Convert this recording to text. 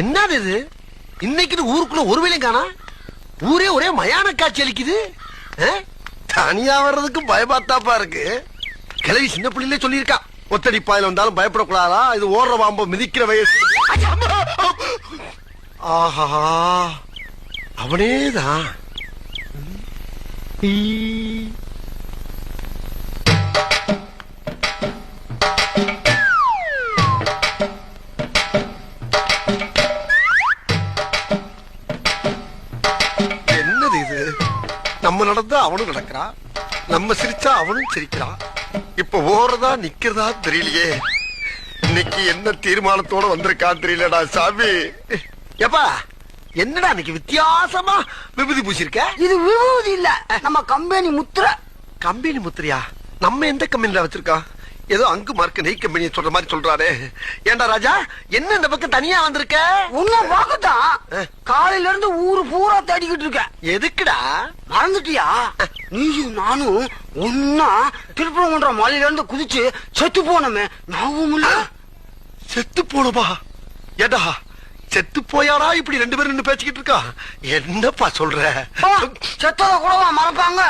என்னது இது? இன்னைக்கு ஊருக்குள்ள ஒரு வேலையும் காணா. ஊரே ஒரே மயான காட்சி அளிக்குது. தனியா வர்றதுக்கு பயமாத்தாப்பா இருக்கு. கிளவி சின்ன பிள்ளையிலே சொல்லியிருக்கா, ஒத்தடி பாயில வந்தாலும் பயப்படக்கூடாதா, இது ஓடுற பாம்பு மிதிக்கிற வயசு. ஆஹா, அவனேதான். என்னது இது? நம்ம நடந்தா அவனும் நடக்கிறான், நம்ம சிரிச்சா அவனும் சிரிக்கிறான். இப்ப ஓடுறதா நிக்கிறதா தெரியலையே. இன்னைக்கு என்ன தீர்மானத்தோட வந்திருக்கான் தெரியலடா சாமி. எப்பா என்னடா இன்னைக்கு வித்தியாசமா விபூதி பூசிருக்க? இது விபூதி இல்ல, நம்ம கம்பெனி முத்திரை. கம்பெனி முத்திரையா? நம்ம எந்த கம்பெனில வச்சிருக்கோம்? ஏதோ அங்கு மார்க்க நெய் கம்பெனி சொல்ற மாதிரி சொல்றாரு. ஏண்டா ராஜா, என்ன இந்த பக்கம் தனியா வந்திருக்க? உன்ன பாக்கத்தான் காலையில இருந்து ஊரு பூரா தேடிக்கிட்டு இருக்க. எதுக்குடா? மறந்துட்டியா? நீயும் நானும் ஒன்னா திருப்பரங்குன்ற மலையில இருந்து குதிச்சு செத்து போனமே, ஞாபகம் இல்ல? செத்து போனப்பா? ஏடா செத்து போயாடா இப்படி ரெண்டு பேரும் நின்னு பேசிக்கிட்டு இருக்கா? என்னப்பா சொல்ற? செத்தத கூடவா மறப்பாங்க?